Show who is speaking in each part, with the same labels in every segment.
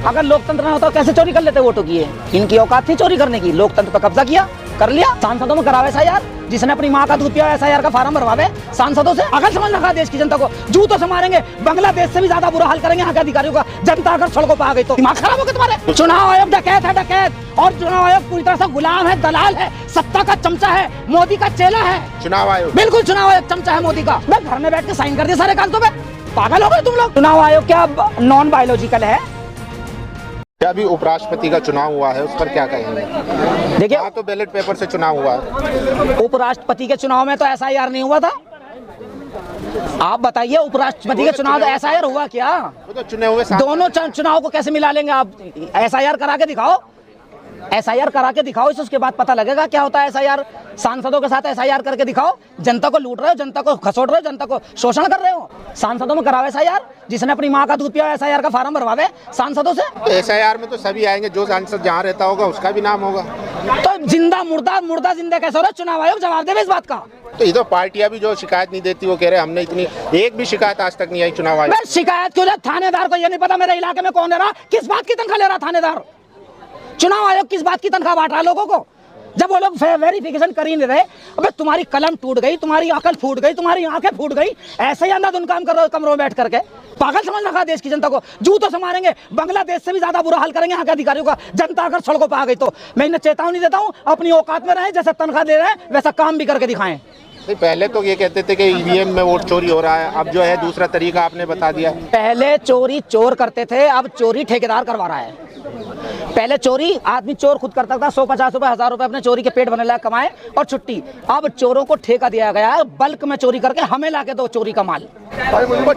Speaker 1: अगर लोकतंत्र ना होता तो कैसे चोरी कर लेते वोटों की? इनकी औकात थी चोरी करने की, लोकतंत्र पर कब्जा किया, कर लिया। सांसदों में करावे एसआईआर, जिसने अपनी माँ का दूध पिया एसआईआर का फार्म भरवावे सांसदों से। अगर समझ रखा देश की जनता को, जूतों से मारेंगे, बांग्लादेश से भी ज्यादा बुरा हाल करेंगे यहाँ के अधिकारियों का। जनता अगर सड़कों पर आ गई तो दिमाग खराब हो गया तुम्हारे। चुनाव आयोग डकैत है, डकैत। और चुनाव आयोग पूरी तरह से गुलाम है, दलाल है, सत्ता का चमचा है, मोदी का चेला है
Speaker 2: चुनाव आयोग।
Speaker 1: बिल्कुल चुनाव आयोग चमचा है मोदी का। मैं घर में बैठ के साइन कर दिया सारे कागजों पे। पागल हो गए तुम लोग। चुनाव आयोग क्या नॉन बायोलॉजिकल है?
Speaker 2: क्या अभी उपराष्ट्रपति का चुनाव हुआ है, उस पर क्या कहेंगे?
Speaker 1: देखिए,
Speaker 2: तो बैलेट पेपर से चुनाव हुआ है।
Speaker 1: उपराष्ट्रपति के चुनाव में तो एसआईआर नहीं हुआ था। आप बताइए, उपराष्ट्रपति के चुनाव तो एसआईआर हुआ क्या?
Speaker 2: वो तो चुने हुए
Speaker 1: दोनों चुनाव को कैसे मिला लेंगे आप? एसआईआर करा के दिखाओ, एसआईआर करा के दिखाओ, उसके बाद पता लगेगा क्या होता है एसआईआर। सांसदों के साथ एसआईआर करके दिखाओ। जनता को लूट रहे हो, जनता को खसोट रहे हो, जनता को शोषण कर रहे हो। सांसदों में करावे एसआईआर, जिसने अपनी माँ का दूध पिया एसआईआर का फार्म भरवावे सांसदों से।
Speaker 2: तो एसआईआर में तो सभी आएंगे, जो सांसद जहाँ रहता होगा उसका भी नाम होगा।
Speaker 1: तो जिंदा मुर्दा, मुर्दा जिंदा कैसे हो रहा है? चुनाव आयोग जवाब देवे इस बात का।
Speaker 2: तो इधर पार्टियां भी जो शिकायत नहीं देती, वो कह रहे हमने इतनी, एक भी शिकायत आज तक नहीं आई चुनाव आयोग।
Speaker 1: शिकायत क्यों? थानेदार को ये नहीं पता मेरे इलाके में कौन ले रहा, किस बात की तनख्वाह ले रहा थानेदार? चुनाव आयोग किस बात की तनख्वाह बांट रहा है लोगों को, जब वो लोग वेरिफिकेशन कर ही नहीं रहे? अबे तुम्हारी कलम टूट गई, तुम्हारी अकल फूट गई, तुम्हारी आंखें फूट गई, ऐसे ही अंधाधुन काम कर रहे हो कमरों में बैठ करके। पागल समझ रखा देश की जनता को, जूतों से मारेंगे, बांग्लादेश से भी ज्यादा बुरा हाल करेंगे यहाँ के अधिकारियों का। जनता अगर सड़कों पर आ गई तो मैं इन्हें चेतावनी देता हूँ, अपनी औकात में रहे, जैसा तनख्वाह दे रहे हैं वैसा काम भी करके दिखाएं।
Speaker 2: पहले तो ये कहते थे कि ईवीएम में वोट चोरी हो रहा है, अब जो है दूसरा तरीका आपने बता दिया।
Speaker 1: पहले चोरी चोर करते थे, अब चोरी ठेकेदार करवा रहा है। पहले चोरी आदमी चोर खुद करता था, 150 रुपए 1000 रुपए अपने चोरी के पेट भरने लायक कमाए और छुट्टी। अब चोरों को ठेका दिया गया है, बल्क में चोरी करके हमें लाके दो चोरी का माल।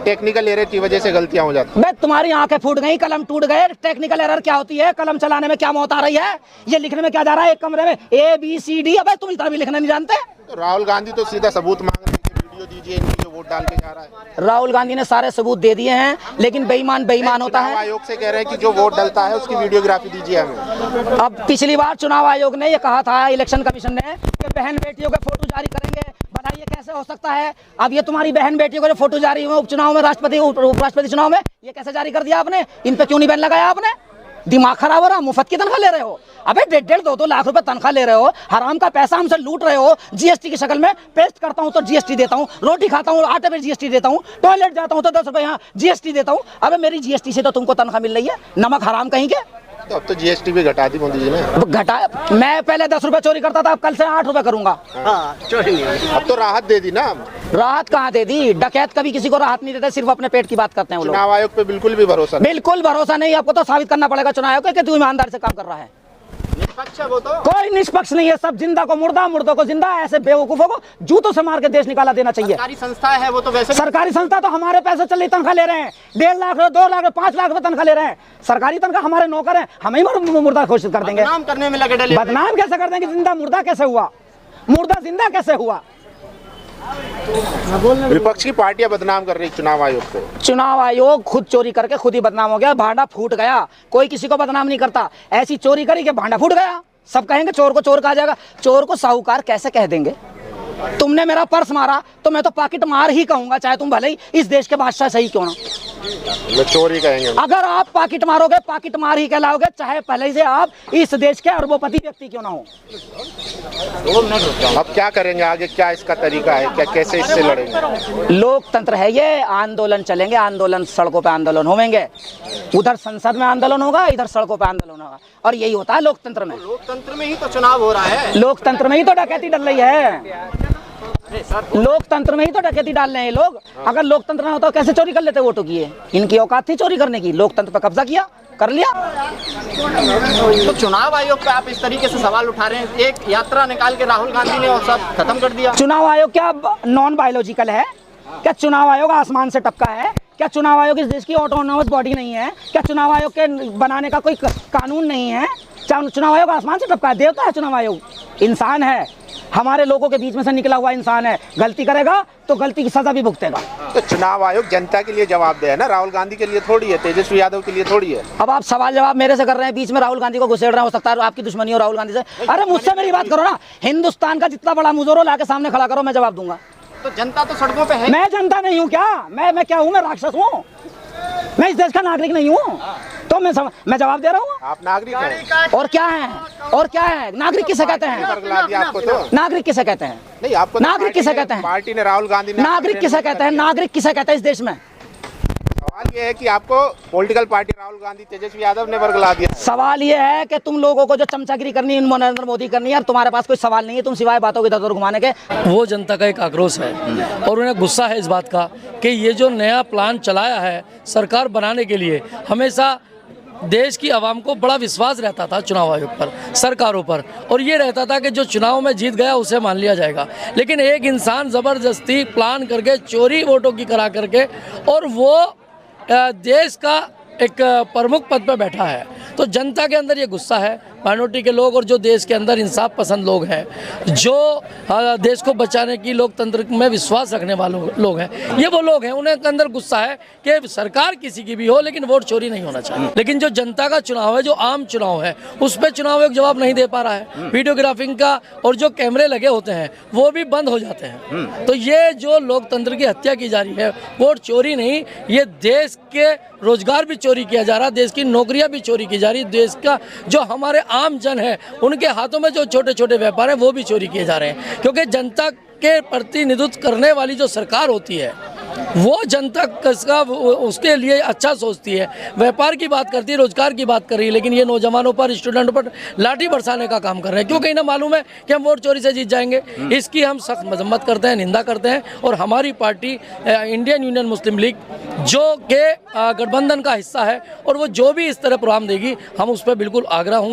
Speaker 2: टेक्निकल एरर की वजह से गलतियां हो जाती।
Speaker 1: मैं तुम्हारी आंखें फूट गई, कलम टूट गए। टेक्निकल एरर क्या होती है? कलम चलाने में क्या मौत आ रही है? ये लिखने में क्या जा रहा है एक कमरे में ABCD? अब तुम इतना भी लिखना नहीं जानते?
Speaker 2: तो राहुल गांधी तो सीधा सबूत मांग रहे थे, वीडियो दीजिए इनकी जो वोट डाल के जा रहा है।
Speaker 1: राहुल गांधी ने सारे सबूत दे दिए हैं, लेकिन बेईमान बेईमान होता है।
Speaker 2: आयोग से कह रहे हैं कि जो वोट डलता है उसकी वीडियोग्राफी दीजिए हमें।
Speaker 1: अब पिछली बार चुनाव आयोग ने ये कहा था, इलेक्शन कमीशन ने, कि बहन बेटियों के फोटो जारी करेंगे। बताइए कैसे हो सकता है? अब ये तुम्हारी बहन बेटियों के जो फोटो जारी हुए उपचुनाव में, राष्ट्रपति उपराष्ट्रपति चुनाव में, ये कैसे जारी कर दिया आपने? इन पे क्यों नहीं बैन लगाया आपने? दिमाग खराब हो रहा? मुफ्त की तनख्वाह ले रहे हो। अबे 1.5 2 लाख रुपए तनख्वाह ले रहे हो, हराम का पैसा हमसे लूट रहे हो। जीएसटी की शक्ल में पेस्ट करता हूं तो जीएसटी देता हूं, रोटी खाता हूं आटे पे जीएसटी देता हूं, टॉयलेट जाता हूं तो 10 रुपए यहाँ जीएसटी देता हूं। अबे मेरी जीएसटी से तो तुमको तनख्वाह मिल रही है, नमक हराम कहीं के।
Speaker 2: तो अब तो जीएसटी भी घटा दी मोदी जी ने।
Speaker 1: घटा? मैं पहले 10 रुपए चोरी करता था, अब कल से 8 रुपए करूंगा।
Speaker 2: चोरी नहीं, अब तो राहत दे दी ना।
Speaker 1: राहत कहाँ दे दी? डकैत कभी किसी को राहत नहीं देते, सिर्फ अपने पेट की बात करते हैं वो लोग।
Speaker 2: चुनाव आयोग पे बिल्कुल भी भरोसा नहीं। बिल्कुल
Speaker 1: भरोसा नहीं। आपको तो साबित करना पड़ेगा चुनाव आयोग कि तू ईमानदारी से काम कर रहा है।
Speaker 2: निष्पक्ष है वो तो। कोई
Speaker 1: निष्पक्ष नहीं है, सब जिंदा को मुर्दा, मुर्दों को जिंदा। ऐसे बेवकूफों को जूतों से मार के देश निकाला देना चाहिए।
Speaker 2: सरकारी संस्था है वो तो, वैसे
Speaker 1: सरकारी संस्था तो हमारे पैसे चल रही तनख्वाह ले रहे हैं, 1.5 लाख 2 लाख 5 लाख रुपए तनख्वाह ले रहे हैं। सरकारी तनख्वाह हमारे नौकर हैं, हमें ही मुर्दा घोषित कर देंगे।
Speaker 2: बदनाम करने में लगे डले।
Speaker 1: बदनाम कैसे कर देंगे? जिंदा मुर्दा कैसे हुआ? मुर्दा जिंदा कैसे हुआ?
Speaker 2: विपक्ष की पार्टियां बदनाम कर रही चुनाव आयोग को।
Speaker 1: चुनाव आयोग खुद चोरी करके खुद ही बदनाम हो गया, भांडा फूट गया। कोई किसी को बदनाम नहीं करता। ऐसी चोरी करी कि भांडा फूट गया। सब कहेंगे चोर को चोर कहा जाएगा। चोर को साहूकार कैसे कह देंगे? तुमने मेरा पर्स मारा तो मैं तो पॉकेट मार ही कहूंगा, चाहे तुम भले ही इस देश के बादशाह सही क्यों ना।
Speaker 2: चोरी कहेंगे।
Speaker 1: अगर आप पॉकेट मारोगे, पॉकेट मार ही कहलाओगे, चाहे पहले से आप इस देश के अरबोपति व्यक्ति क्यों ना हो।
Speaker 2: अब क्या करेंगे आगे? क्या इसका तरीका है? क्या कैसे इससे लड़ेंगे?
Speaker 1: लोकतंत्र है ये, आंदोलन चलेंगे, आंदोलन सड़कों पे आंदोलन होंगे। उधर संसद में आंदोलन होगा, इधर सड़कों पे आंदोलन होगा, और यही होता है लोकतंत्र में।
Speaker 2: लोकतंत्र में ही तो चुनाव हो रहा है।
Speaker 1: लोकतंत्र में ही तो डकैती डल रही है। लोकतंत्र में ही तो डकैती डाल रहे हैं लोग। अगर लोकतंत्र ना होता तो कैसे चोरी कर लेते वोटों की? इनकी औकात थी चोरी करने की, लोकतंत्र पर कब्जा किया, कर लिया।
Speaker 3: तो चुनाव आयोग पे आप इस तरीके से सवाल उठा रहे हैं। एक यात्रा निकाल के राहुल गांधी ने और सब खत्म कर दिया।
Speaker 1: चुनाव आयोग क्या नॉन बायोलॉजिकल है? क्या चुनाव आयोग आसमान से टपका है? क्या चुनाव आयोग इस देश की ऑटोनोमस बॉडी नहीं है? क्या चुनाव आयोग के बनाने का कोई कानून नहीं है? चुनाव आयोग आसमान से टपका है? देवता है चुनाव आयोग? इंसान है, हमारे लोगों के बीच में से निकला हुआ इंसान है। गलती करेगा तो गलती की सजा भी भुगतेगा।
Speaker 2: तो चुनाव आयोग जनता के लिए जवाबदेह है ना, राहुल गांधी के लिए थोड़ी है, तेजस्वी यादव के लिए थोड़ी है।
Speaker 1: अब आप सवाल जवाब मेरे से कर रहे हैं, बीच में राहुल गांधी को घुसेड़ रहे हैं। हो सकता है आपकी दुश्मनी हो राहुल गांधी से। अरे मुझसे मेरी बात करो ना। हिंदुस्तान का जितना बड़ा मुजोरो लाके सामने खड़ा करो, मैं जवाब दूंगा।
Speaker 3: तो जनता तो सड़कों पे है।
Speaker 1: मैं जनता नहीं हूँ क्या? मैं क्या हूँ? मैं राक्षस हूँ? मैं इस देश का नागरिक नहीं हूँ? तो मैं जवाब दे रहा हूँ।
Speaker 2: आप नागरिक हैं।
Speaker 1: और क्या है, और क्या है? नागरिक किसे कहते हैं?
Speaker 2: बरगला दिया आपको तो।
Speaker 1: नागरिक किसे कहते हैं?
Speaker 2: नहीं, आपको तो
Speaker 1: नागरिक किसे कहते हैं?
Speaker 2: पार्टी ने राहुल गांधी ने
Speaker 1: नागरिक किसे कहते हैं? नागरिक किसे कहते हैं इस देश में?
Speaker 2: सवाल ये है कि आपको पॉलिटिकल पार्टी राहुल गांधी तेजस्वी यादव ने बरगला दिया।
Speaker 1: सवाल ये है कि तुम लोगों को जो चमचागिरी करनी है नरेंद्र मोदी करनी है, और तुम्हारे पास कोई सवाल नहीं है, तुम सिवाय बातों के इधर उधर घुमाने के।
Speaker 4: वो जनता का एक आक्रोश है और उन्हें गुस्सा है इस बात का कि ये जो नया प्लान चलाया है सरकार बनाने के लिए, हमेशा देश की आवाम को बड़ा विश्वास रहता था चुनाव आयोग पर, सरकारों पर, और ये रहता था कि जो चुनाव में जीत गया उसे मान लिया जाएगा। लेकिन एक इंसान ज़बरदस्ती प्लान करके चोरी वोटों की करा करके, और वो देश का एक प्रमुख पद पर बैठा है, तो जनता के अंदर ये गुस्सा है। माइनॉरिटी के लोग और जो देश के अंदर इंसाफ पसंद लोग हैं, जो देश को बचाने की लोकतंत्र में विश्वास रखने वाले लोग हैं, ये वो लोग हैं, उन्हें अंदर गुस्सा है कि सरकार किसी की भी हो लेकिन वोट चोरी नहीं होना चाहिए। लेकिन जो जनता का चुनाव है, जो आम चुनाव है, उस पर चुनाव एक जवाब नहीं दे पा रहा है। वीडियोग्राफिंग का और जो कैमरे लगे होते हैं वो भी बंद हो जाते हैं। तो ये जो लोकतंत्र की हत्या की जा रही है, वोट चोरी नहीं, ये देश के रोजगार भी चोरी किया जा रहा है, देश की नौकरियां भी चोरी की जा रही है, देश का जो हमारे आम जन है उनके हाथों में जो छोटे छोटे व्यापार हैं वो भी चोरी किए जा रहे हैं। क्योंकि जनता के प्रतिनिधित्व करने वाली जो सरकार होती है वो जनता का उसके लिए अच्छा सोचती है, व्यापार की बात करती है, रोजगार की बात कर रही है, लेकिन ये नौजवानों पर, स्टूडेंटों पर लाठी बरसाने का काम कर रहे हैं। क्योंकि इन्हें मालूम है कि हम वोट चोरी से जीत जाएंगे। इसकी हम सख्त मजम्मत करते हैं, निंदा करते हैं, और हमारी पार्टी इंडियन यूनियन मुस्लिम लीग जो के गठबंधन का हिस्सा है, और वो जो भी इस तरह प्रोग्राम देगी हम उस पर बिल्कुल आग्रह होंगे।